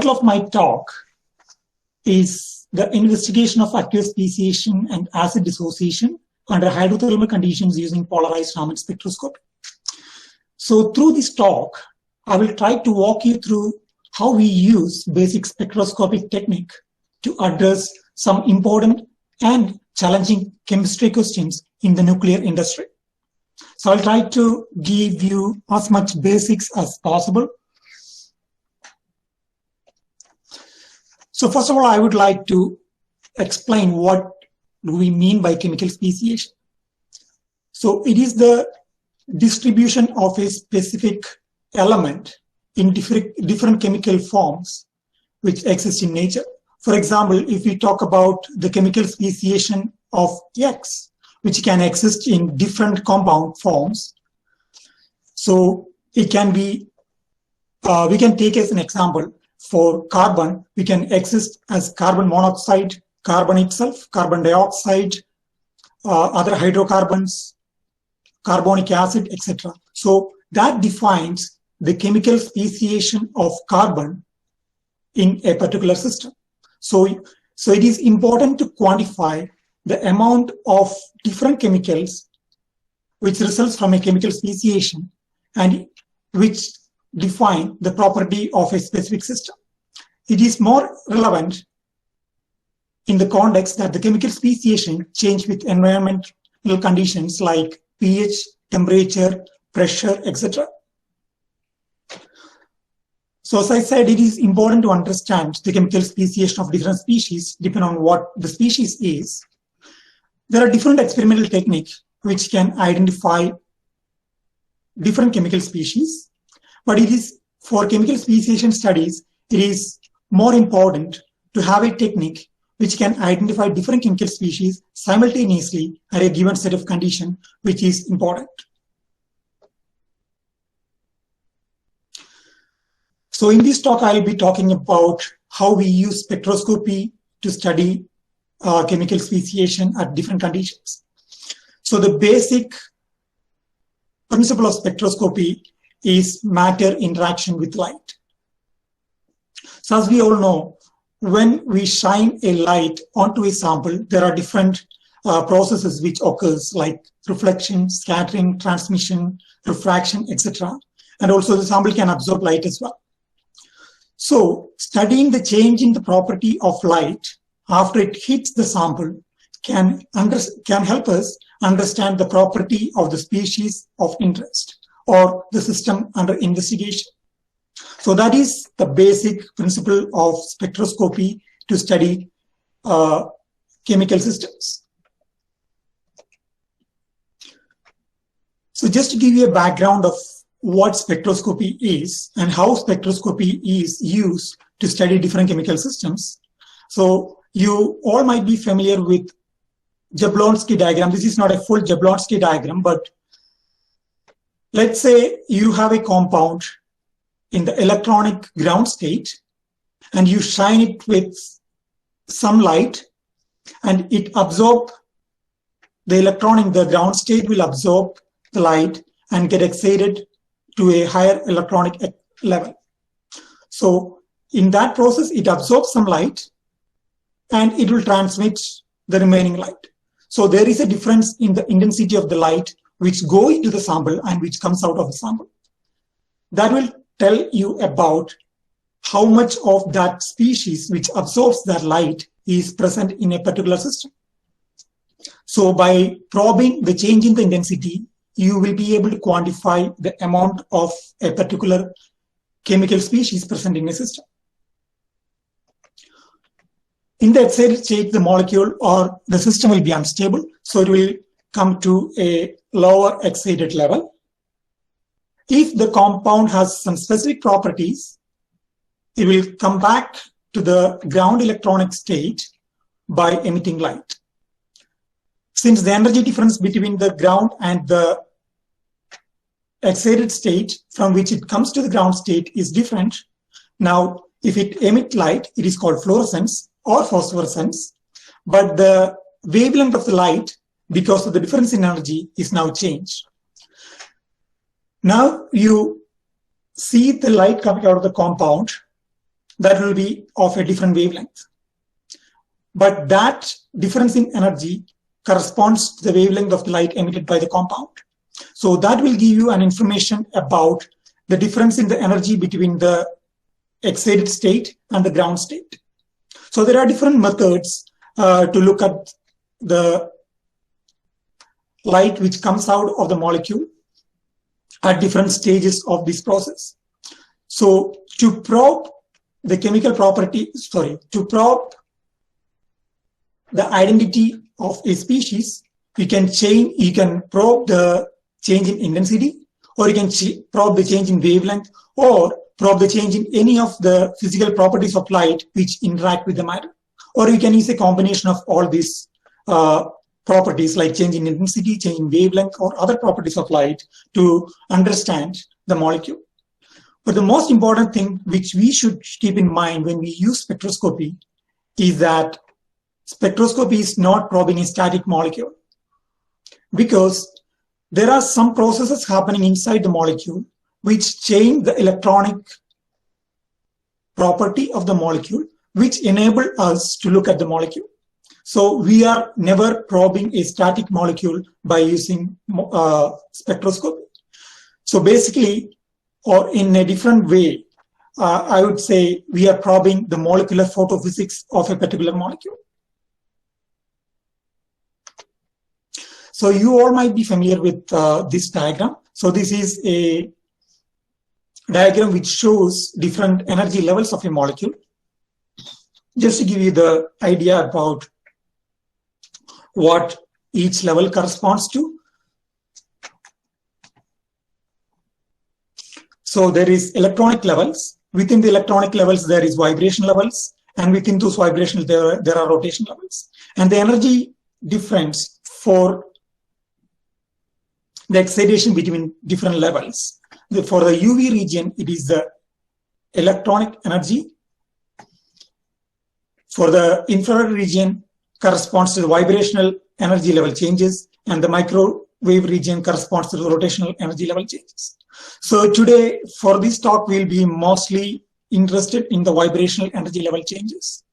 title of my talk is The Investigation of Active Speciation and Acid Dissociation under Hydrothermal Conditions using Polarized Raman Spectroscopy. So through this talk, I will try to walk you through how we use basic spectroscopic technique to address some important and challenging chemistry questions in the nuclear industry. So I'll try to give you as much basics as possible. So first of all, I would like to explain what do we mean by chemical speciation. So it is the distribution of a specific element in different chemical forms which exist in nature. For example, if we talk about the chemical speciation of X, which can exist in different compound forms. So it can be, we can take as an example, for carbon, we can exist as carbon monoxide, carbon itself, carbon dioxide, other hydrocarbons, carbonic acid, etc. So that defines the chemical speciation of carbon in a particular system. So it is important to quantify the amount of different chemicals which results from a chemical speciation and which define the property of a specific system. It is more relevant in the context that the chemical speciation change with environmental conditions like pH, temperature, pressure, etc. So as I said, it is important to understand the chemical speciation of different species depending on what the species is. There are different experimental techniques which can identify different chemical species, but it is for chemical speciation studies, it is more important to have a technique which can identify different chemical species simultaneously at a given set of conditions, which is important. So in this talk, I'll be talking about how we use spectroscopy to study chemical speciation at different conditions. So the basic principle of spectroscopy is matter interaction with light. So as we all know, when we shine a light onto a sample, there are different processes which occurs like reflection, scattering, transmission, refraction, etc. And also the sample can absorb light as well. So studying the change in the property of light after it hits the sample can help us understand the property of the species of interest or the system under investigation. So that is the basic principle of spectroscopy to study chemical systems. So just to give you a background of what spectroscopy is and how spectroscopy is used to study different chemical systems. So you all might be familiar with Jablonski diagram. This is not a full Jablonski diagram, but let's say you have a compound in the electronic ground state and you shine it with some light and it absorbs the electron in the ground state will absorb the light and get excited to a higher electronic level. So in that process, it absorbs some light and it will transmit the remaining light. So there is a difference in the intensity of the light which go into the sample and which comes out of the sample. That will tell you about how much of that species which absorbs that light is present in a particular system. So by probing the change in the intensity, you will be able to quantify the amount of a particular chemical species present in a system. In the excited state, the molecule or the system will be unstable, so it will come to a lower excited level. If the compound has some specific properties, it will come back to the ground electronic state by emitting light. Since the energy difference between the ground and the excited state from which it comes to the ground state is different, now if it emits light, it is called fluorescence or phosphorescence, but the wavelength of the light, because of the difference in energy, is now changed. Now you see the light coming out of the compound that will be of a different wavelength. But that difference in energy corresponds to the wavelength of the light emitted by the compound. So that will give you an information about the difference in the energy between the excited state and the ground state. So there are different methods to look at the light which comes out of the molecule at different stages of this process. So to probe the chemical property, to probe the identity of a species, you can probe the change in intensity, or you can probe the change in wavelength, or probe the change in any of the physical properties of light which interact with the matter. Or you can use a combination of all these properties like change in intensity, change in wavelength, or other properties of light to understand the molecule. But the most important thing which we should keep in mind when we use spectroscopy is that spectroscopy is not probing a static molecule, because there are some processes happening inside the molecule which change the electronic property of the molecule, which enable us to look at the molecule. So we are never probing a static molecule by using spectroscopy. So basically, or in a different way, I would say we are probing the molecular photophysics of a particular molecule. So you all might be familiar with this diagram. So this is a diagram which shows different energy levels of a molecule. Just to give you the idea about what each level corresponds to. So there is electronic levels. Within the electronic levels, there is vibration levels. And within those vibrations, there are rotation levels. And the energy difference for the excitation between different levels. For the UV region, it is the electronic energy. For the infrared region, corresponds to the vibrational energy level changes, and the microwave region corresponds to the rotational energy level changes. So today, for this talk, we'll be mostly interested in the vibrational energy level changes.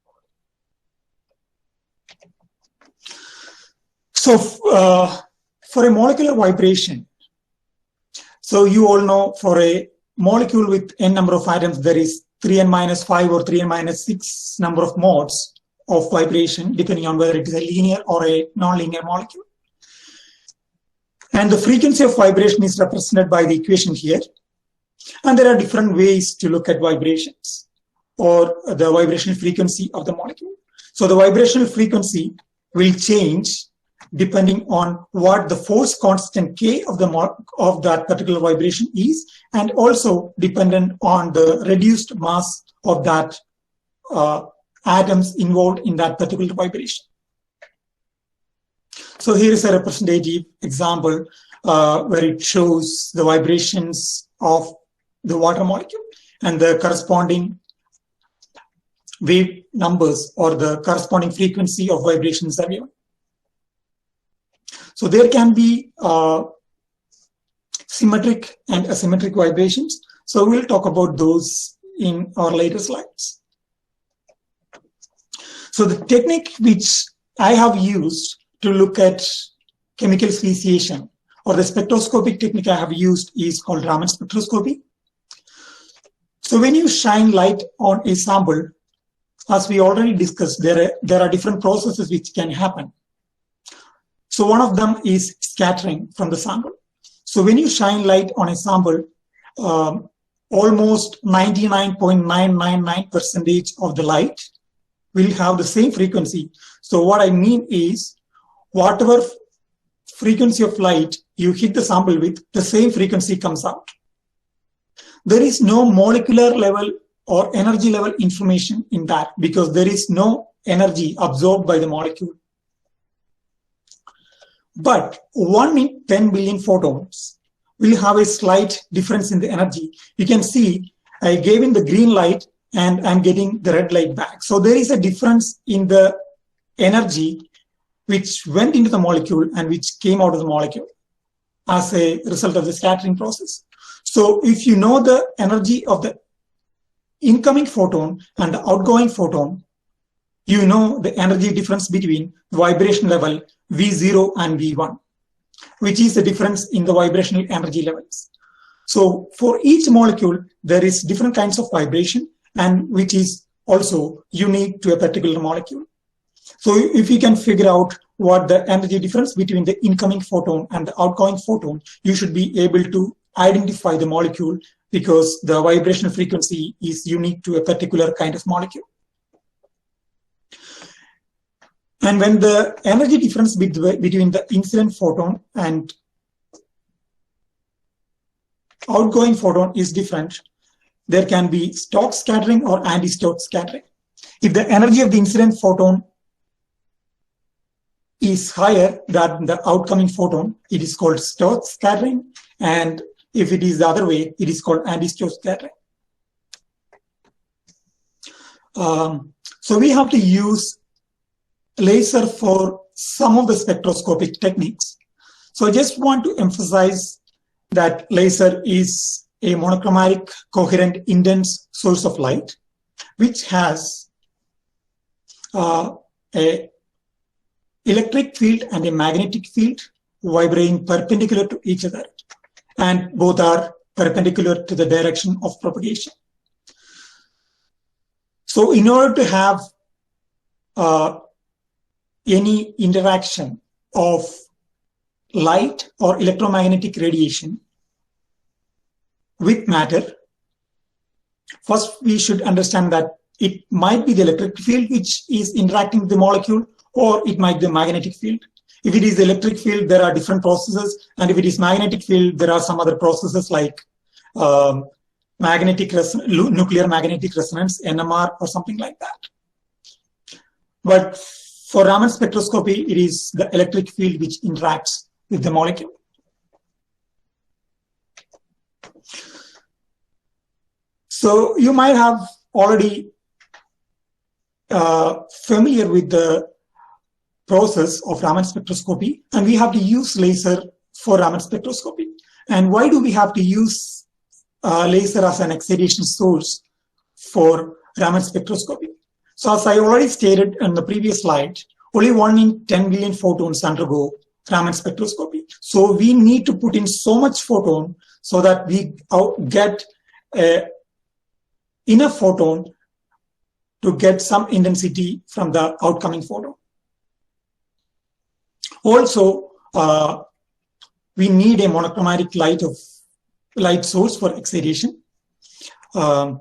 So for a molecular vibration, so you all know for a molecule with n number of atoms, there is 3n-5 or 3n-6 number of modes of vibration, depending on whether it is a linear or a non-linear molecule. And the frequency of vibration is represented by the equation here. And there are different ways to look at vibrations or the vibrational frequency of the molecule. So the vibrational frequency will change depending on what the force constant K of that particular vibration is, and also dependent on the reduced mass of that atoms involved in that particular vibration. So here is a representative example where it shows the vibrations of the water molecule and the corresponding wave numbers or the corresponding frequency of vibrations are given. So there can be symmetric and asymmetric vibrations. So we'll talk about those in our later slides. So the technique which I have used to look at chemical speciation, or the spectroscopic technique I have used, is called Raman spectroscopy. So when you shine light on a sample, as we already discussed, there are different processes which can happen. So one of them is scattering from the sample. So when you shine light on a sample, almost 99.999% of the light will have the same frequency. So what I mean is, whatever frequency of light you hit the sample with, the same frequency comes out. There is no molecular level or energy level information in that, because there is no energy absorbed by the molecule. But 1 in 10 billion photons will have a slight difference in the energy. You can see I gave in the green light and I'm getting the red light back. So there is a difference in the energy which went into the molecule and which came out of the molecule as a result of the scattering process. So if you know the energy of the incoming photon and the outgoing photon, you know the energy difference between the vibration level V0 and V1, which is the difference in the vibrational energy levels. So for each molecule, there is different kinds of vibration, and which is also unique to a particular molecule. So if you can figure out what the energy difference between the incoming photon and the outgoing photon, you should be able to identify the molecule, because the vibrational frequency is unique to a particular kind of molecule. And when the energy difference between the incident photon and outgoing photon is different, there can be Stokes scattering or anti-Stokes scattering. If the energy of the incident photon is higher than the outcoming photon, it is called Stokes scattering. And if it is the other way, it is called anti-Stokes scattering. So we have to use laser for some of the spectroscopic techniques. So I just want to emphasize that laser is a monochromatic, coherent, intense source of light, which has a electric field and a magnetic field vibrating perpendicular to each other, and both are perpendicular to the direction of propagation. So in order to have any interaction of light or electromagnetic radiation with matter, first we should understand that it might be the electric field which is interacting with the molecule, or it might be the magnetic field. If it is the electric field, there are different processes, and if it is magnetic field, there are some other processes like nuclear magnetic resonance, NMR, or something like that. But for Raman spectroscopy, it is the electric field which interacts with the molecule. So you might have already familiar with the process of Raman spectroscopy, and we have to use laser for Raman spectroscopy. And why do we have to use laser as an excitation source for Raman spectroscopy? So as I already stated in the previous slide, only 1 in 10 billion photons undergo Raman spectroscopy. So we need to put in so much photon so that we get enough photon to get some intensity from the outcoming photon. Also, we need a monochromatic light source for excitation. And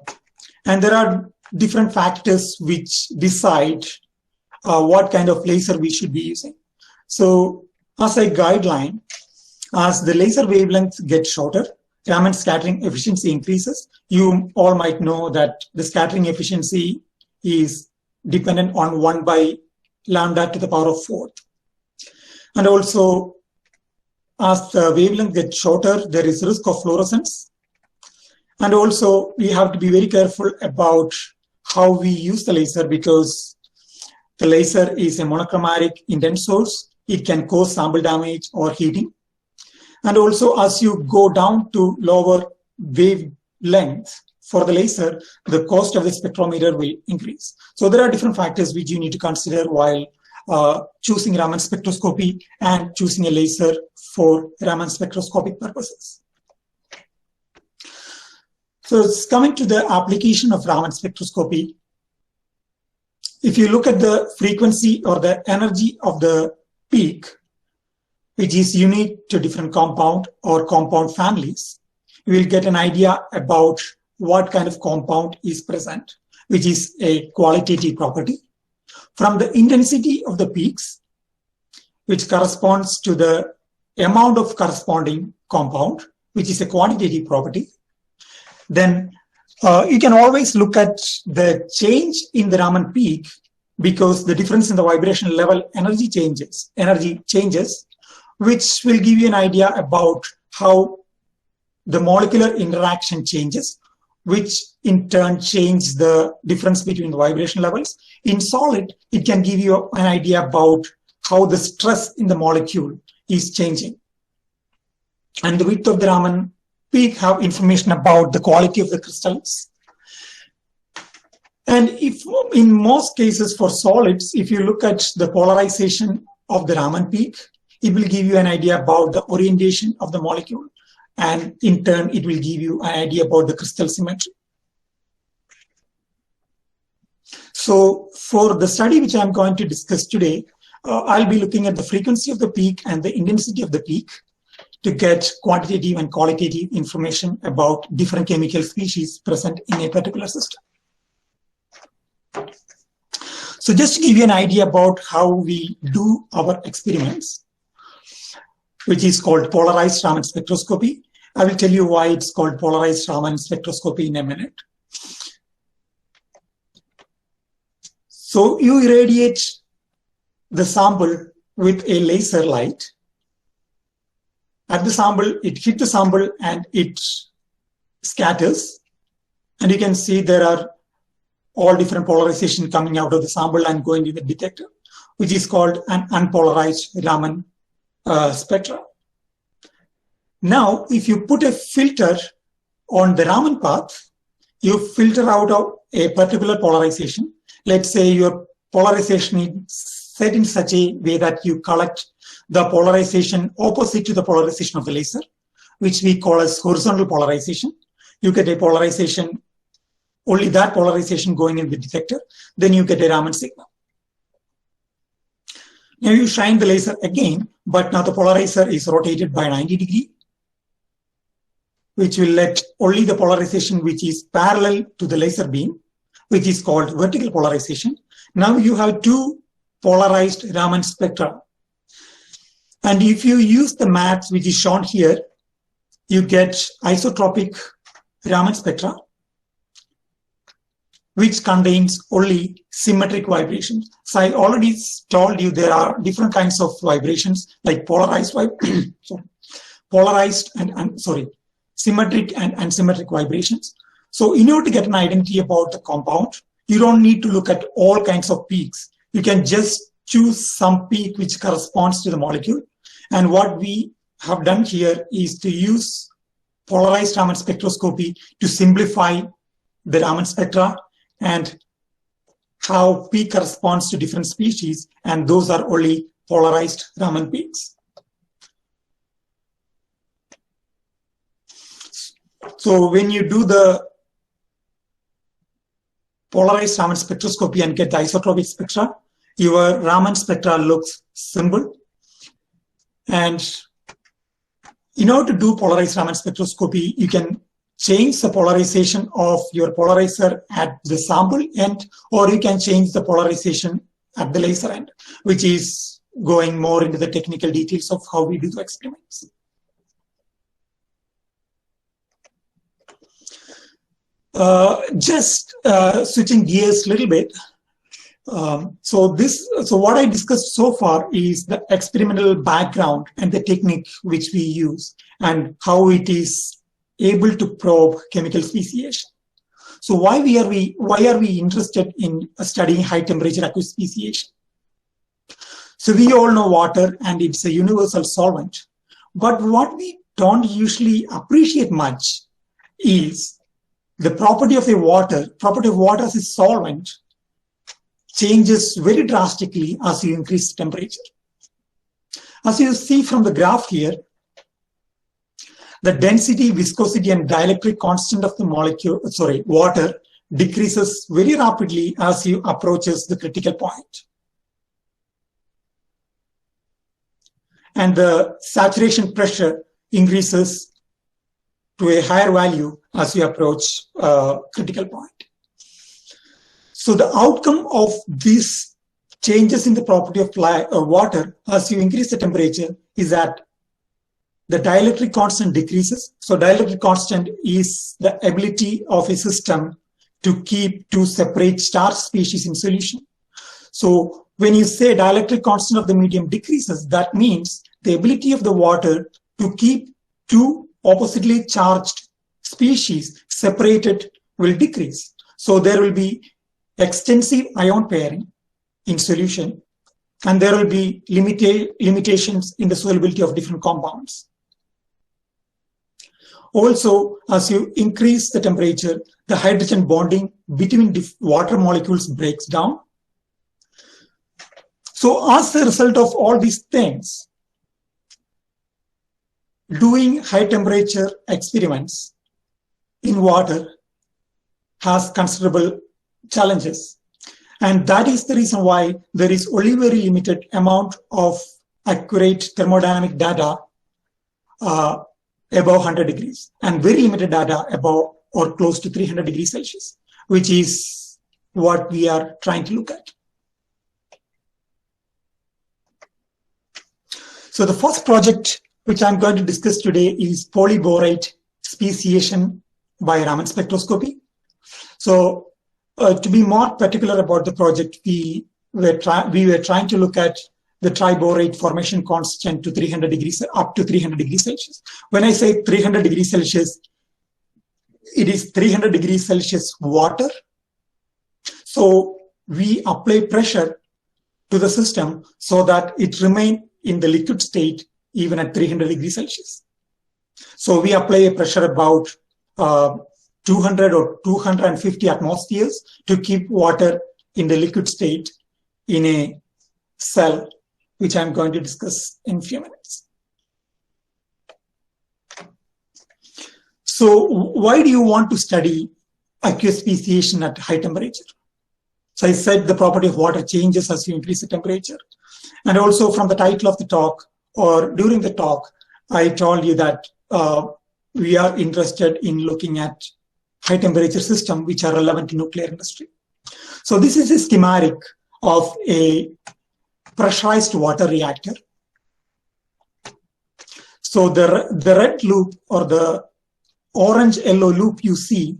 there are different factors which decide what kind of laser we should be using. So as a guideline, as the laser wavelengths get shorter, Raman scattering efficiency increases. You all might know that the scattering efficiency is dependent on 1 by lambda to the power of 4th. And also, as the wavelength gets shorter, there is risk of fluorescence. And also, we have to be very careful about how we use the laser, because the laser is a monochromatic intense source. It can cause sample damage or heating. And also, as you go down to lower wavelength for the laser, the cost of the spectrometer will increase. So there are different factors which you need to consider while choosing Raman spectroscopy and choosing a laser for Raman spectroscopic purposes. So it's coming to the application of Raman spectroscopy. If you look at the frequency or the energy of the peak, which is unique to different compound or compound families, you will get an idea about what kind of compound is present, which is a qualitative property. From the intensity of the peaks, which corresponds to the amount of corresponding compound, which is a quantitative property, then you can always look at the change in the Raman peak, because the difference in the vibrational level energy changes, which will give you an idea about how the molecular interaction changes, which in turn change the difference between the vibration levels. In solid, it can give you an idea about how the stress in the molecule is changing. And the width of the Raman peak have information about the quality of the crystals. And if in most cases for solids, if you look at the polarization of the Raman peak, it will give you an idea about the orientation of the molecule. And in turn, it will give you an idea about the crystal symmetry. So for the study which I'm going to discuss today, I'll be looking at the frequency of the peak and the intensity of the peak to get quantitative and qualitative information about different chemical species present in a particular system. So just to give you an idea about how we do our experiments, which is called polarized Raman spectroscopy. I will tell you why it's called polarized Raman spectroscopy in a minute. So you irradiate the sample with a laser light. At the sample, it hits the sample and it scatters. And you can see there are all different polarization coming out of the sample and going to the detector, which is called an unpolarized Raman spectra. Now, if you put a filter on the Raman path, you filter out of a particular polarization. Let's say your polarization is set in such a way that you collect the polarization opposite to the polarization of the laser, which we call as horizontal polarization. You get a polarization, only that polarization going in the detector, then you get a Raman signal. Now you shine the laser again, but now the polarizer is rotated by 90 degrees, which will let only the polarization which is parallel to the laser beam, which is called vertical polarization. Now you have two polarized Raman spectra. And if you use the maths which is shown here, you get isotropic Raman spectra, which contains only symmetric vibrations. So I already told you there are different kinds of vibrations like symmetric and unsymmetric vibrations. So in order to get an identity about the compound, you don't need to look at all kinds of peaks. You can just choose some peak which corresponds to the molecule. And what we have done here is to use polarized Raman spectroscopy to simplify the Raman spectra and how peak corresponds to different species, and those are only polarized Raman peaks. So when you do the polarized Raman spectroscopy and get the isotropic spectra, your Raman spectra looks simple. And in order to do polarized Raman spectroscopy, you can change the polarization of your polarizer at the sample end, or you can change the polarization at the laser end, which is going more into the technical details of how we do the experiments. Switching gears a little bit. So what I discussed so far is the experimental background and the technique which we use and how it is able to probe chemical speciation. So why are we interested in studying high temperature aqueous speciation? So we all know water and it's a universal solvent, but what we don't usually appreciate much is the property of water as a solvent changes very drastically as you increase temperature. As you see from the graph here, the density, viscosity, and dielectric constant of the water decreases very rapidly as you approaches the critical point. And the saturation pressure increases to a higher value as you approach critical point. So the outcome of these changes in the property of water as you increase the temperature is that the dielectric constant decreases. So dielectric constant is the ability of a system to keep two separate charged species in solution. So when you say dielectric constant of the medium decreases, that means the ability of the water to keep two oppositely charged species separated will decrease. So there will be extensive ion pairing in solution, and there will be limitations in the solubility of different compounds. Also, as you increase the temperature, the hydrogen bonding between water molecules breaks down. So as a result of all these things, doing high temperature experiments in water has considerable challenges. And that is the reason why there is only very limited amount of accurate thermodynamic data above 100 degrees and very limited data above or close to 300 degrees Celsius, which is what we are trying to look at. So the first project which I'm going to discuss today is polyborate speciation by Raman spectroscopy. So to be more particular about the project, we were trying to look at the triborate formation constant to 300 degrees, up to 300 degrees Celsius. When I say 300 degrees Celsius, it is 300 degrees Celsius water. So we apply pressure to the system so that it remains in the liquid state even at 300 degrees Celsius. So we apply a pressure about 200 or 250 atmospheres to keep water in the liquid state in a cell, which I'm going to discuss in a few minutes. So why do you want to study aqueous speciation at high temperature? So I said the property of water changes as you increase the temperature. And also from the title of the talk or during the talk, I told you that we are interested in looking at high temperature systems which are relevant to nuclear industry. So this is a schematic of a pressurized water reactor. So the red loop or the orange yellow loop you see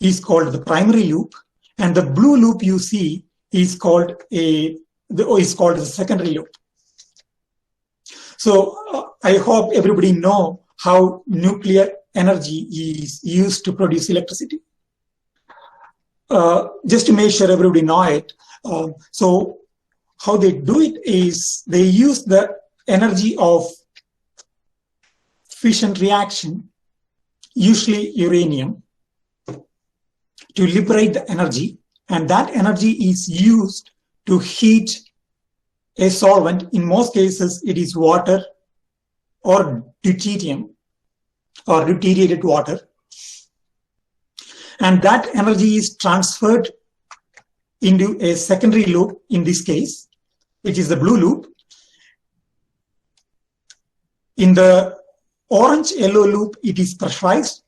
is called the primary loop, and the blue loop you see is called the secondary loop. So I hope everybody know how nuclear energy is used to produce electricity. Just to make sure everybody know it, so how they do it is they use the energy of fission reaction, usually uranium, to liberate the energy, and that energy is used to heat a solvent. In most cases, it is water or deuterium or deuterated water. And that energy is transferred into a secondary loop, in this case, which is the blue loop. In the orange-yellow loop, it is pressurized.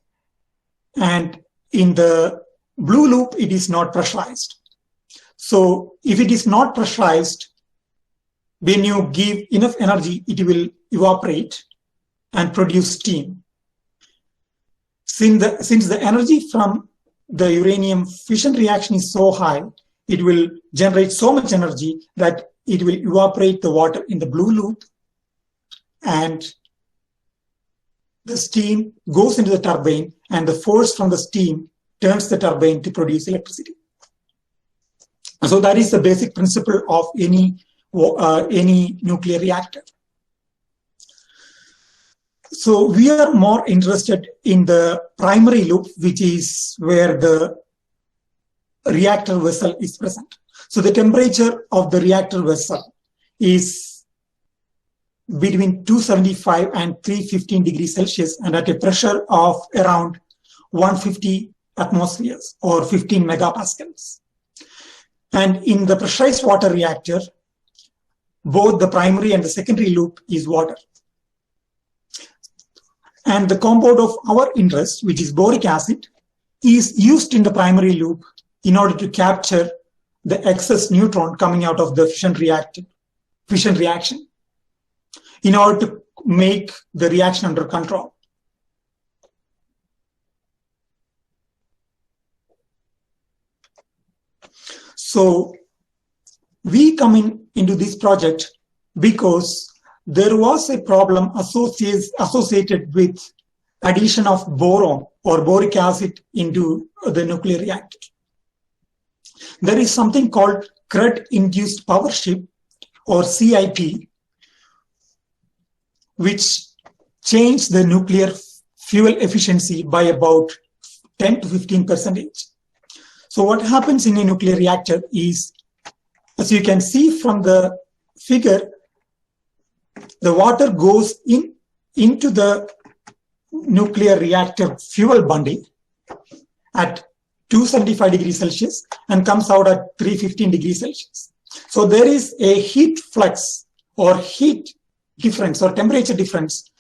And in the blue loop, it is not pressurized. So if it is not pressurized, when you give enough energy, it will evaporate and produce steam. Since the energy from the uranium fission reaction is so high, it will generate so much energy that it will evaporate the water in the blue loop, and the steam goes into the turbine, and the force from the steam turns the turbine to produce electricity. So that is the basic principle of any nuclear reactor. So we are more interested in the primary loop, which is where the reactor vessel is present. So the temperature of the reactor vessel is between 275 and 315 degrees Celsius, and at a pressure of around 150 atmospheres or 15 megapascals. And in the pressurized water reactor, both the primary and the secondary loop is water. And the compound of our interest, which is boric acid, is used in the primary loop in order to capture the excess neutron coming out of the fission reaction, in order to make the reaction under control. So we come into this project because there was a problem associated with addition of boron or boric acid into the nuclear reactor. There is something called CRUD-induced power shift, or CIP, which changed the nuclear fuel efficiency by about 10 to 15%. So what happens in a nuclear reactor is, as you can see from the figure, the water goes into the nuclear reactor fuel bundle at 275 degrees Celsius and comes out at 315 degrees Celsius. So there is a heat flux or heat difference or temperature difference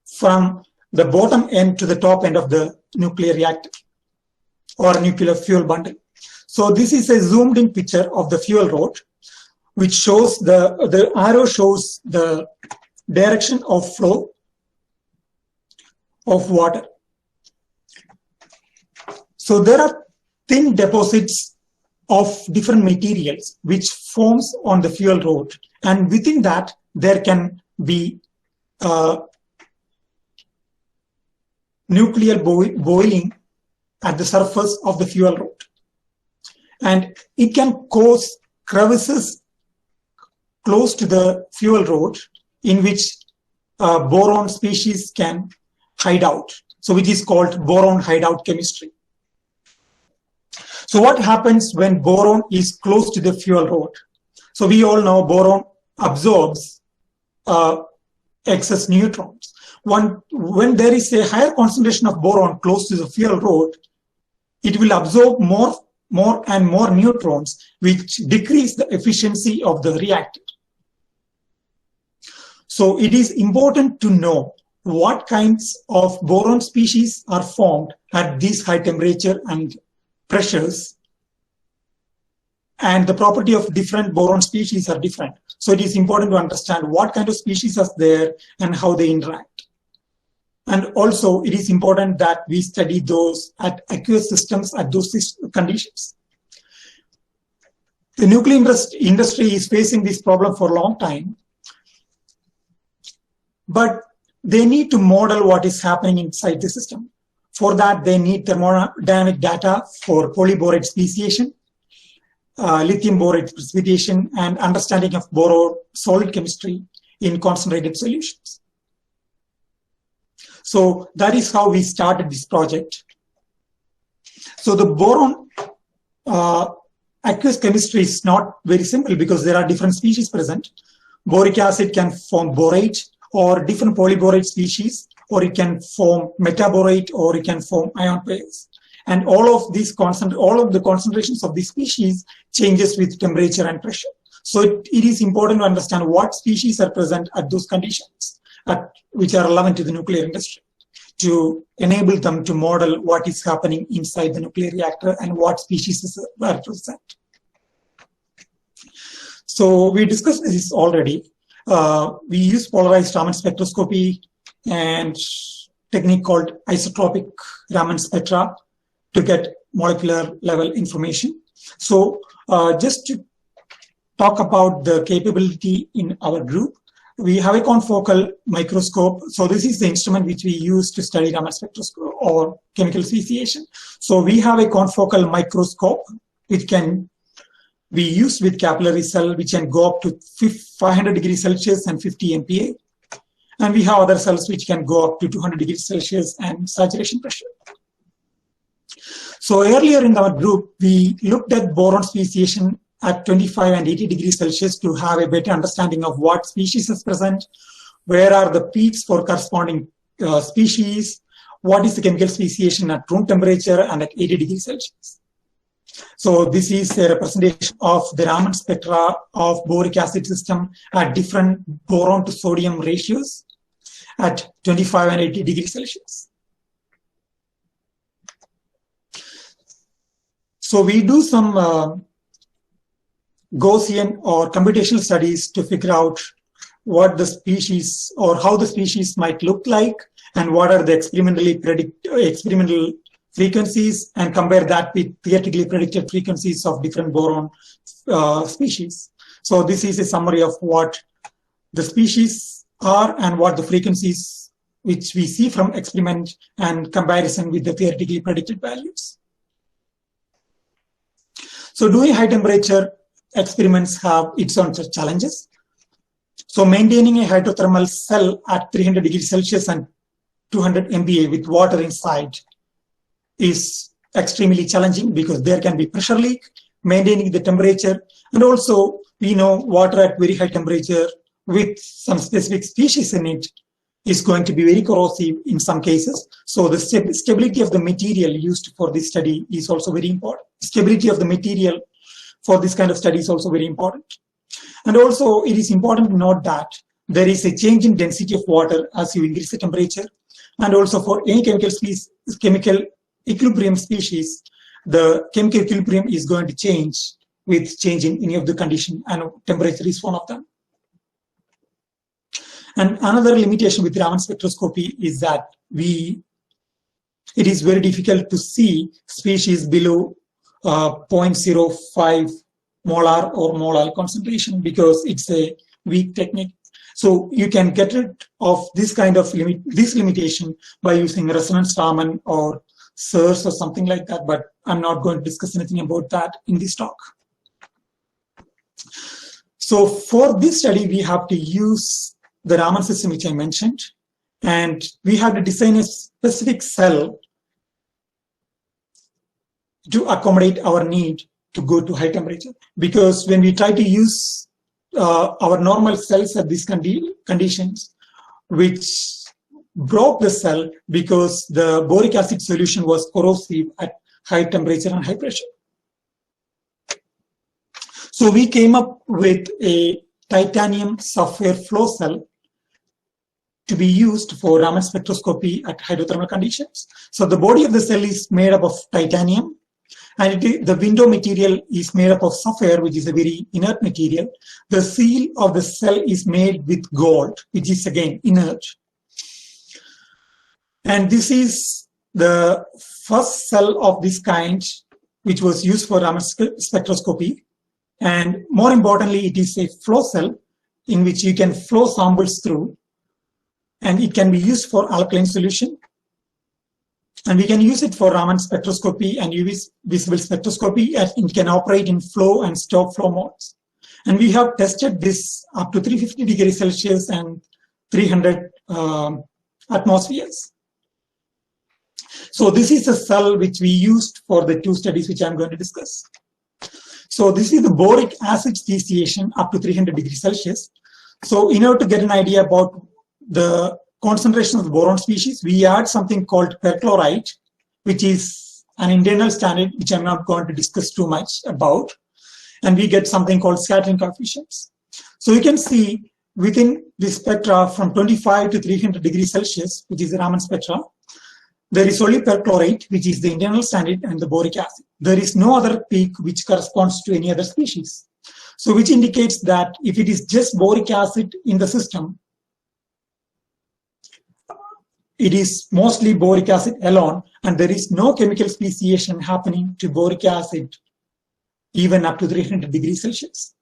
from the bottom end to the top end of the nuclear reactor or nuclear fuel bundle. So this is a zoomed in picture of the fuel rod, which shows the arrow shows the direction of flow of water. So there are thin deposits of different materials which forms on the fuel rod, and within that there can be nuclear boiling at the surface of the fuel rod, and it can cause crevices close to the fuel rod in which boron species can hide out, so which is called boron hideout chemistry. So what happens when boron is close to the fuel rod? So we all know boron absorbs excess neutrons. When there is a higher concentration of boron close to the fuel rod, it will absorb more and more neutrons, which decrease the efficiency of the reactor. So it is important to know what kinds of boron species are formed at this high temperature and pressures, and the property of different boron species are different. So it is important to understand what kind of species are there and how they interact. And also it is important that we study those at aqueous systems at those conditions. The nuclear industry is facing this problem for a long time, but they need to model what is happening inside the system. For that, they need thermodynamic data for polyborate speciation, lithium borate precipitation, and understanding of boron solid chemistry in concentrated solutions. So that is how we started this project. So the boron aqueous chemistry is not very simple because there are different species present. Boric acid can form borate or different polyborate species, or it can form metaborate, or it can form ion pairs. And all of the concentrations of these species changes with temperature and pressure. So it is important to understand what species are present at those conditions which are relevant to the nuclear industry, to enable them to model what is happening inside the nuclear reactor and what species are present. So we discussed this already. We use polarized Raman spectroscopy and technique called isotropic Raman spectra to get molecular level information. So just to talk about the capability in our group, we have a confocal microscope. So this is the instrument which we use to study Raman spectroscopy or chemical speciation. So we have a confocal microscope which can be used with capillary cell, which can go up to 500 degrees Celsius and 50 MPa. And we have other cells which can go up to 200 degrees Celsius and saturation pressure. So earlier in our group, we looked at boron speciation at 25 and 80 degrees Celsius to have a better understanding of what species is present, where are the peaks for corresponding species, what is the chemical speciation at room temperature and at 80 degrees Celsius. So this is a representation of the Raman spectra of boric acid system at different boron to sodium ratios at 25 and 80 degrees Celsius. So we do some Gaussian or computational studies to figure out what the species or how the species might look like and what are the experimental frequencies, and compare that with theoretically predicted frequencies of different boron species. So this is a summary of what the species are and what the frequencies which we see from experiment and comparison with the theoretically predicted values. So doing high temperature experiments have its own challenges. So maintaining a hydrothermal cell at 300 degrees Celsius and 200 MPa with water inside is extremely challenging because there can be pressure leak, maintaining the temperature, and also we know water at very high temperature with some specific species in it is going to be very corrosive in some cases. So the stability of the material used for this study is also very important. Stability of the material for this kind of study is also very important. And also it is important to note that there is a change in density of water as you increase the temperature. And also for any chemical equilibrium species, the chemical equilibrium is going to change with change in any of the condition, and temperature is one of them. And another limitation with Raman spectroscopy is that it is very difficult to see species below 0.05 molar or molal concentration because it's a weak technique. So you can get rid of this kind of limitation by using resonance Raman or SIRS or something like that, but I'm not going to discuss anything about that in this talk. So for this study, we have to use the Raman system which I mentioned, and we have to design a specific cell to accommodate our need to go to high temperature. Because when we try to use our normal cells at these conditions, which broke the cell because the boric acid solution was corrosive at high temperature and high pressure. So we came up with a titanium sapphire flow cell to be used for Raman spectroscopy at hydrothermal conditions. So the body of the cell is made up of titanium, and the window material is made up of sapphire, which is a very inert material. The seal of the cell is made with gold, which is again inert. And this is the first cell of this kind which was used for Raman spectroscopy. And more importantly, it is a flow cell in which you can flow samples through, and it can be used for alkaline solution. And we can use it for Raman spectroscopy and UV visible spectroscopy, as it can operate in flow and stop flow modes. And we have tested this up to 350 degrees Celsius and 300 atmospheres. So this is a cell which we used for the two studies which I'm going to discuss. So this is the boric acid speciation up to 300 degrees Celsius. So in order to get an idea about the concentration of the boron species, we add something called perchloride, which is an internal standard, which I'm not going to discuss too much about. And we get something called scattering coefficients. So you can see within the spectra from 25 to 300 degrees Celsius, which is the Raman spectra, there is only perchloride, which is the internal standard, and the boric acid. There is no other peak which corresponds to any other species. So which indicates that if it is just boric acid in the system, it is mostly boric acid alone, and there is no chemical speciation happening to boric acid even up to 300 degrees Celsius.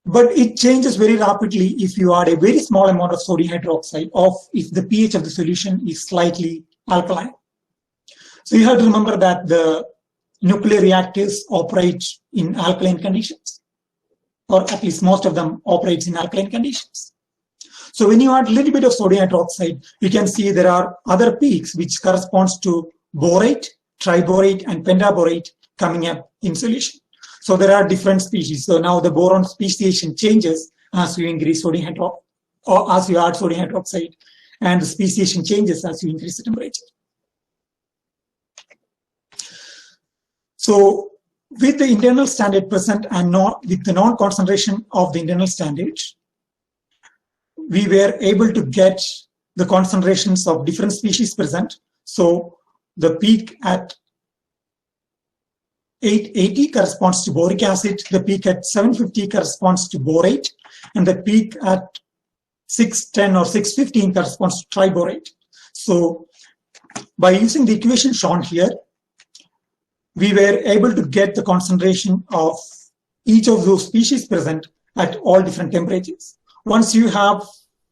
But it changes very rapidly if you add a very small amount of sodium hydroxide, or if the pH of the solution is slightly alkaline. So you have to remember that the nuclear reactors operate in alkaline conditions, or at least most of them operates in alkaline conditions. So when you add a little bit of sodium hydroxide, you can see there are other peaks which corresponds to borate, triborate, and pentaborate coming up in solution. So there are different species. So now the boron speciation changes as you increase sodium hydroxide, or as you add sodium hydroxide, and the speciation changes as you increase the temperature. So with the internal standard present and not with the non-concentration of the internal standard, we were able to get the concentrations of different species present. So the peak at 880 corresponds to boric acid, the peak at 750 corresponds to borate, and the peak at 610 or 615 corresponds to triborate. So by using the equation shown here, we were able to get the concentration of each of those species present at all different temperatures. Once you have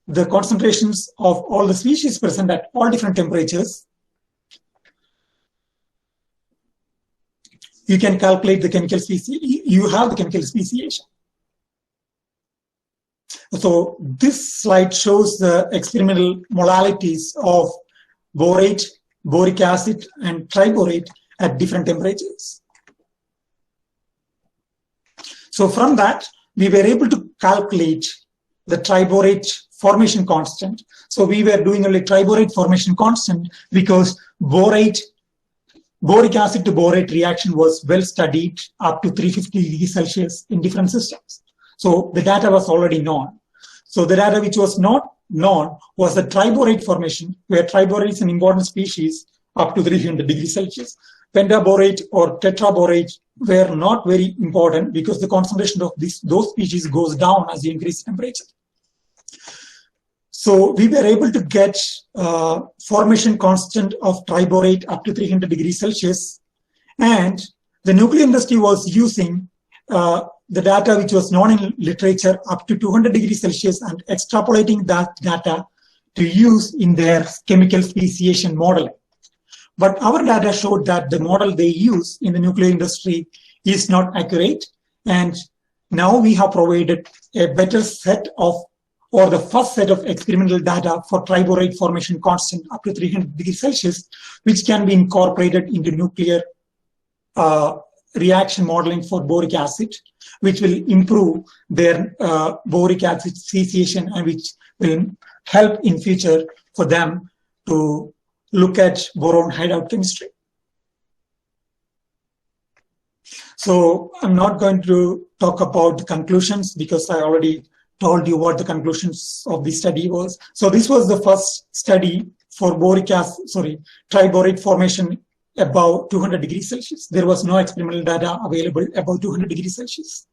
the concentrations of all the species present at all different temperatures, you can calculate the chemical speciation. You have the chemical speciation. So this slide shows the experimental molalities of borate, boric acid, and triborate at different temperatures. So from that, we were able to calculate the triborate formation constant. So we were doing only triborate formation constant because boric acid to borate reaction was well studied up to 350 degrees Celsius in different systems. So the data was already known. So the data which was not known was the triborate formation, where triborate is an important species up to 300 degrees Celsius. Pentaborate or tetraborate were not very important because the concentration of those species goes down as you increase temperature. So we were able to get formation constant of triborate up to 300 degrees Celsius, and the nuclear industry was using the data which was known in literature up to 200 degrees Celsius and extrapolating that data to use in their chemical speciation modeling. But our data showed that the model they use in the nuclear industry is not accurate, and now we have provided a better set of, or the first set of experimental data for triborate formation constant up to 300 degrees Celsius, which can be incorporated into nuclear reaction modeling for boric acid, which will improve their boric acid speciation and which will help in future for them to look at boron hideout chemistry. So I'm not going to talk about the conclusions because I already told you what the conclusions of the study was. So this was the first study for triborate formation above 200 degrees Celsius. There was no experimental data available above 200 degrees Celsius.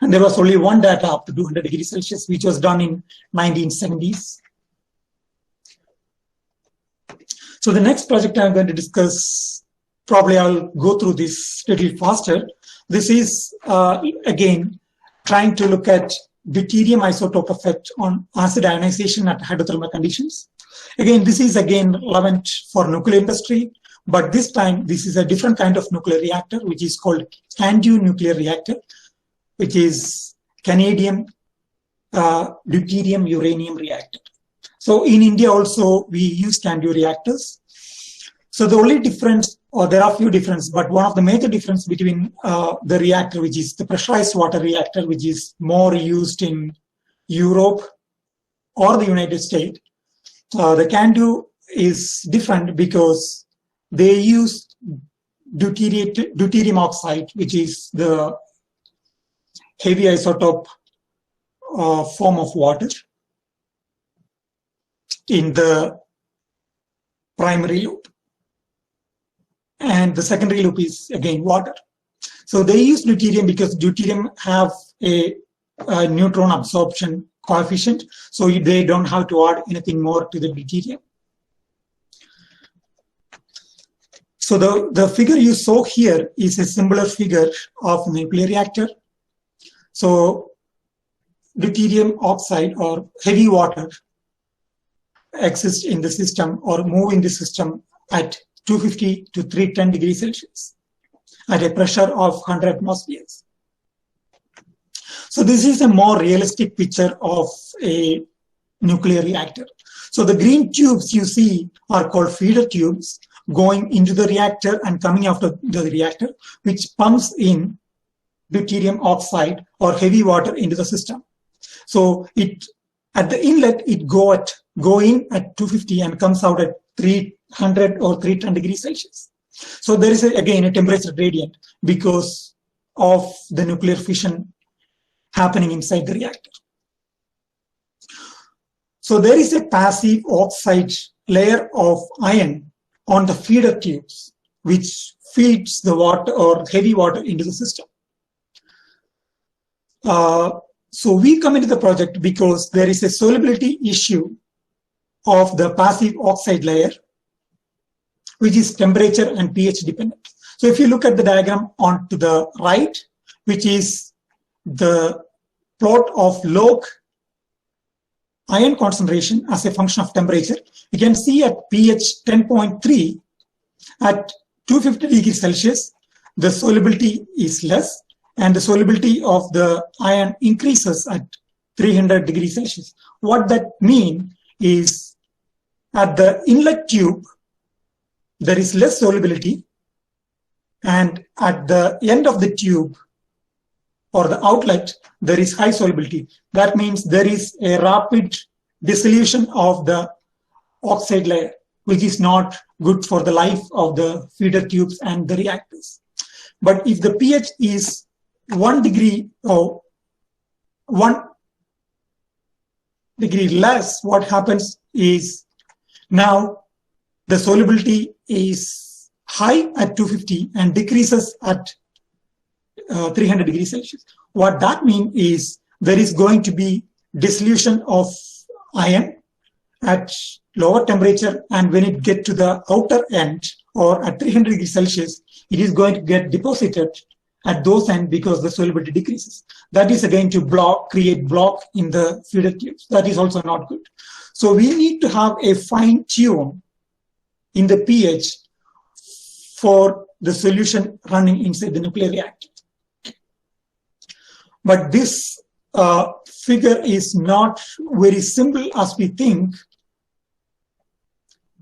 And there was only one data up to 200 degrees Celsius, which was done in 1970s. So the next project I'm going to discuss, probably I'll go through this a little faster. This is, again, trying to look at deuterium isotope effect on acid ionization at hydrothermal conditions. Again, this is relevant for nuclear industry, but this time this is a different kind of nuclear reactor, which is called CANDU nuclear reactor, which is Canadian deuterium uranium reactor. So in India also we use CANDU reactors. So the only difference, or there are a few differences, but one of the major difference between the reactor, which is the pressurized water reactor, which is more used in Europe or the United States, the CANDU is different because they use deuterium oxide, which is the heavy isotope form of water in the primary loop. And the secondary loop is again water. So they use deuterium because deuterium have a neutron absorption coefficient, so they don't have to add anything more to the deuterium. So the figure you saw here is a similar figure of nuclear reactor. So deuterium oxide or heavy water exists in the system or move in the system at 250 to 310 degrees Celsius at a pressure of 100 atmospheres. So this is a more realistic picture of a nuclear reactor. So the green tubes you see are called feeder tubes going into the reactor and coming out of the reactor, which pumps in deuterium oxide or heavy water into the system. So at the inlet, it go in at 250 and comes out at 300 or 310 degrees Celsius. So there is again a temperature gradient because of the nuclear fission happening inside the reactor. So there is a passive oxide layer of iron on the feeder tubes, which feeds the water or heavy water into the system. So we come into the project because there is a solubility issue of the passive oxide layer, which is temperature and pH dependent. So if you look at the diagram on to the right, which is the plot of log iron concentration as a function of temperature, you can see at pH 10.3 at 250 degrees Celsius, the solubility is less and the solubility of the iron increases at 300 degrees Celsius. What that means is at the inlet tube, there is less solubility, and at the end of the tube or the outlet, there is high solubility. That means there is a rapid dissolution of the oxide layer, which is not good for the life of the feeder tubes and the reactors. But if the pH is 1 degree or 1 degree less, what happens is now the solubility is high at 250 and decreases at 300 degrees Celsius. What that means is there is going to be dissolution of iron at lower temperature, and when it gets to the outer end or at 300 degrees Celsius, it is going to get deposited at those ends because the solubility decreases. That is again to create block in the feeder tubes. That is also not good. So we need to have a fine tune in the pH for the solution running inside the nuclear reactor. But this figure is not very simple as we think,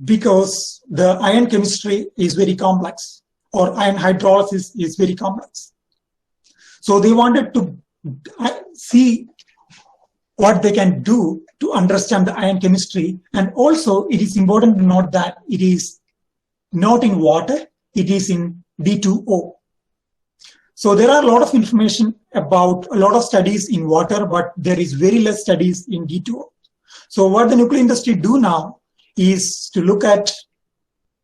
because the ion chemistry is very complex, or ion hydrolysis is very complex. So they wanted to see what they can do to understand the ion chemistry. And also it is important to note that it is not in water, it is in D2O. So there are a lot of information about a lot of studies in water, but there is very less studies in D2O. So what the nuclear industry do now is to look at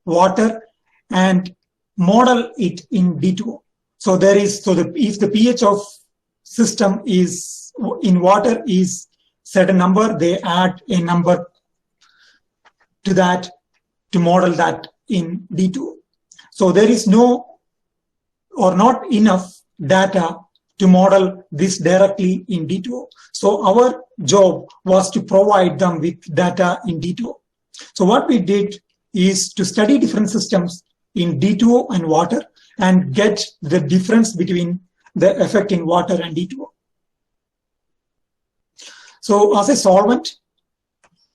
water and model it in D2O. So if the pH of system is in water is certain number, they add a number to that to model that in D2O. So there is no or not enough data to model this directly in D2O. So our job was to provide them with data in D2O. So what we did is to study different systems in D2O and water and get the difference between the effect in water and D2O. So as a solvent,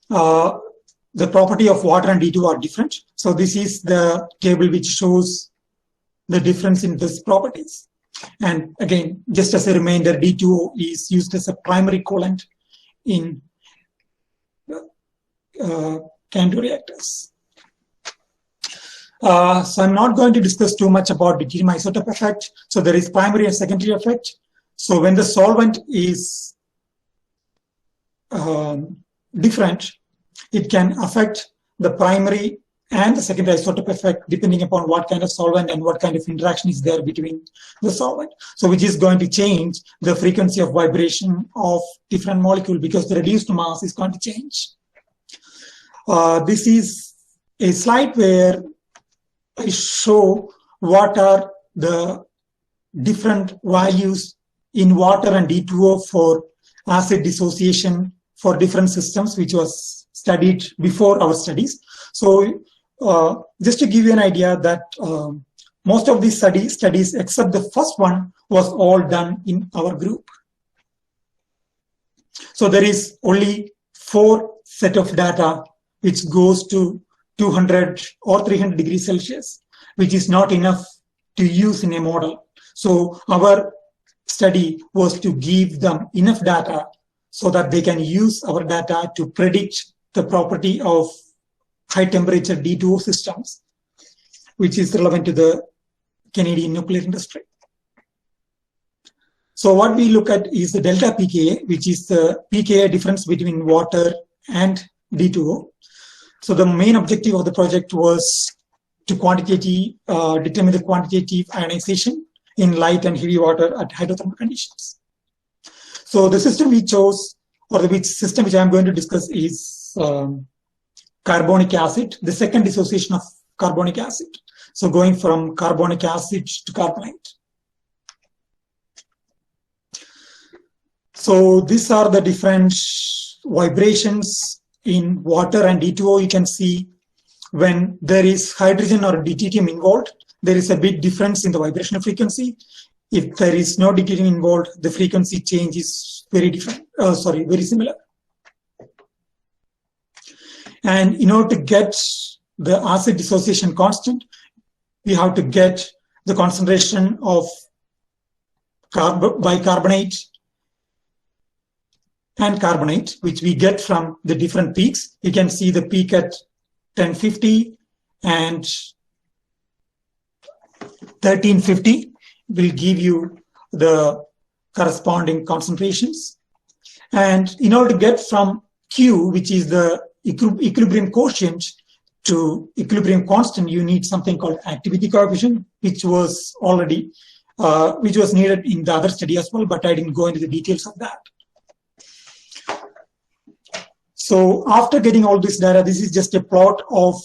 the property of water and D2O are different. So this is the table which shows the difference in these properties. And again, just as a reminder, D2O is used as a primary coolant in Candu reactors. So I'm not going to discuss too much about deuterium isotope effect. So there is primary and secondary effect. So when the solvent is different, it can affect the primary and the secondary isotope effect depending upon what kind of solvent and what kind of interaction is there between the solvent. So which is going to change the frequency of vibration of different molecule because the reduced mass is going to change. This is a slide where I show what are the different values in water and D2O for acid dissociation for different systems, which was studied before our studies. So just to give you an idea that most of these studies, except the first one, was all done in our group. So there is only 4 set of data which goes to 200 or 300 degrees Celsius, which is not enough to use in a model. So our study was to give them enough data so that they can use our data to predict the property of high temperature D2O systems, which is relevant to the Canadian nuclear industry. So what we look at is the delta pKa, which is the pKa difference between water and D2O. So the main objective of the project was to determine the quantitative ionization in light and heavy water at hydrothermal conditions. So the system we chose, or the system which I'm going to discuss, is carbonic acid, the second dissociation of carbonic acid. So going from carbonic acid to carbonate. So these are the different vibrations in water and D2O. You can see when there is hydrogen or deuterium involved, there is a big difference in the vibrational frequency. If there is no deuterium involved, the frequency change is very different. very similar. And in order to get the acid dissociation constant, we have to get the concentration of bicarbonate and carbonate, which we get from the different peaks. You can see the peak at 1050 and 1350 will give you the corresponding concentrations. And in order to get from Q, which is the equilibrium quotient, to equilibrium constant, you need something called activity coefficient, which was already which was needed in the other study as well, but I didn't go into the details of that. So after getting all this data, this is just a plot of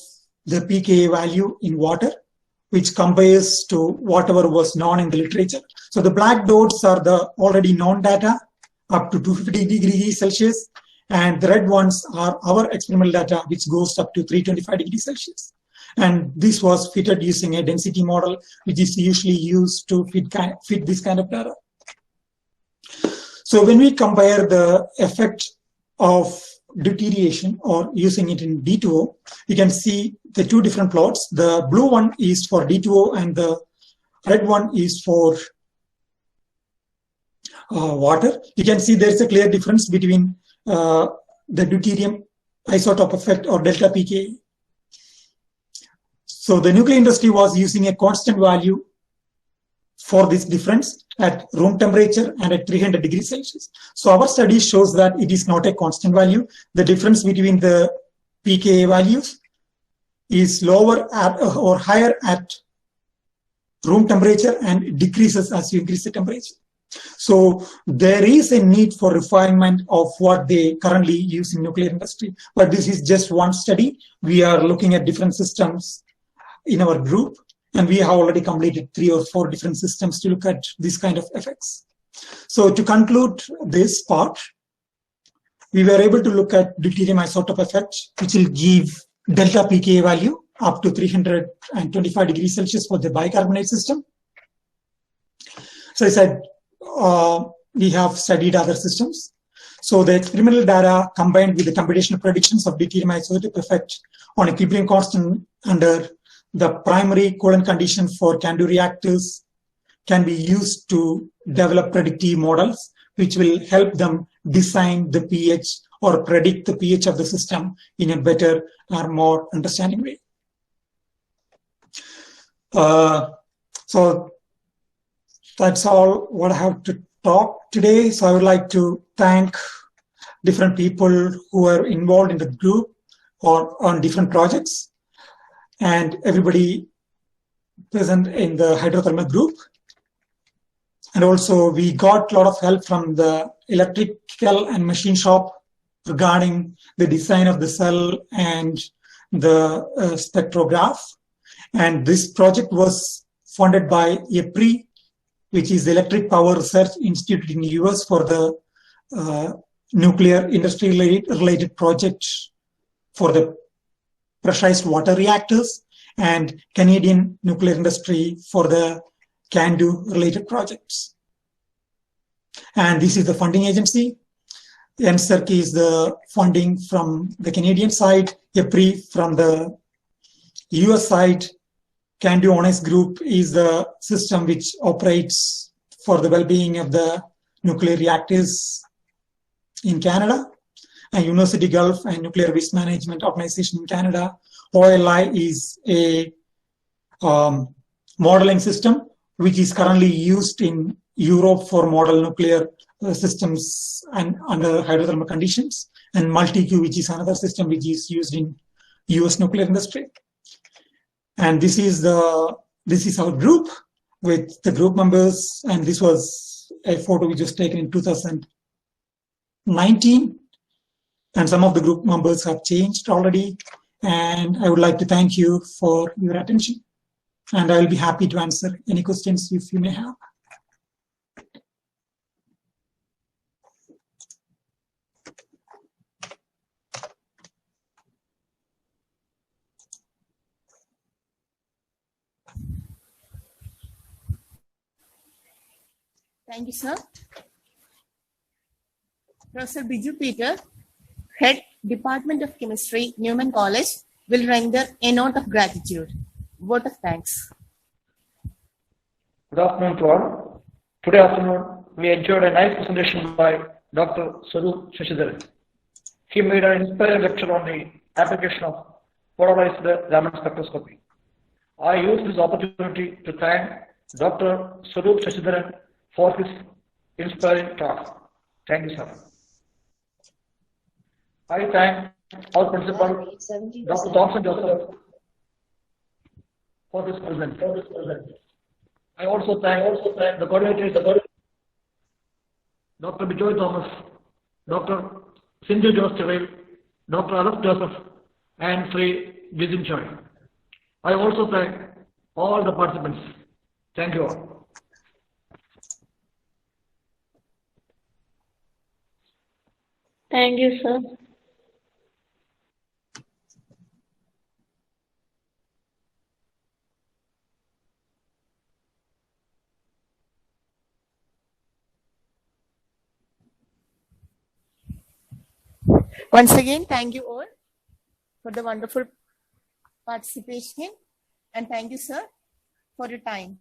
the pKa value in water, which compares to whatever was known in the literature. So the black dots are the already known data up to 250 degrees Celsius, and the red ones are our experimental data, which goes up to 325 degrees Celsius. And this was fitted using a density model, which is usually used to fit this kind of data. So when we compare the effect of deuteriation or using it in D2O, you can see the two different plots. The blue one is for D2O and the red one is for water. You can see there's a clear difference between the deuterium isotope effect or delta pKa. So the nuclear industry was using a constant value for this difference at room temperature and at 300 degrees Celsius. So our study shows that it is not a constant value. The difference between the pKa values is lower at, or higher at room temperature, and it decreases as you increase the temperature. So there is a need for refinement of what they currently use in nuclear industry. But this is just one study. We are looking at different systems in our group, and we have already completed 3 or 4 different systems to look at this kind of effects. So to conclude this part, we were able to look at deuterium isotope effect, which will give delta pKa value up to 325 degrees Celsius for the bicarbonate system. So I said, we have studied other systems. So the experimental data combined with the computational predictions of deuterium isotope effect on equilibrium constant under the primary coolant condition for CANDU reactors can be used to develop predictive models, which will help them design the pH or predict the pH of the system in a better or more understanding way. So that's all what I have to talk today. So I would like to thank different people who are involved in the group or on different projects, and everybody present in the hydrothermal group. And also we got a lot of help from the electrical and machine shop regarding the design of the cell and the spectrograph. And this project was funded by EPRI, which is the Electric Power Research Institute in the US, for the nuclear industry related project for the pressurized water reactors, and Canadian nuclear industry for the CANDU related projects. And this is the funding agency. NSERC is the funding from the Canadian side, EPRI from the US side. CANDU Honest Group is the system which operates for the well-being of the nuclear reactors in Canada. And University Gulf and Nuclear Waste Management Organization in Canada. OLI is a modeling system which is currently used in Europe for model nuclear systems and under hydrothermal conditions. And MultiQ, which is another system which is used in US nuclear industry. And this is our group with the group members. And this was a photo which was taken in 2019. And some of the group members have changed already. And I would like to thank you for your attention. And I will be happy to answer any questions if you may have. Thank you, sir. Professor Biju Peter, Head, Department of Chemistry, Newman College, will render a note of gratitude. Vote of thanks. Good afternoon to all. Today afternoon, we enjoyed a nice presentation by Dr. Swaroop Shashidharan. He made an inspiring lecture on the application of polarized Raman spectroscopy. I use this opportunity to thank Dr. Swaroop Shashidharan for his inspiring talk. Thank you, sir. I thank our principal, Dr. Thompson Joseph, for this present. I also thank the coordinators, Dr. Bijoy Thomas, Dr. Sindhu Joseph, Dr. Araf Joseph, and Sri Vijin Choi. I also thank all the participants. Thank you all. Thank you, sir. Once again, thank you all for the wonderful participation, and thank you, sir, for your time.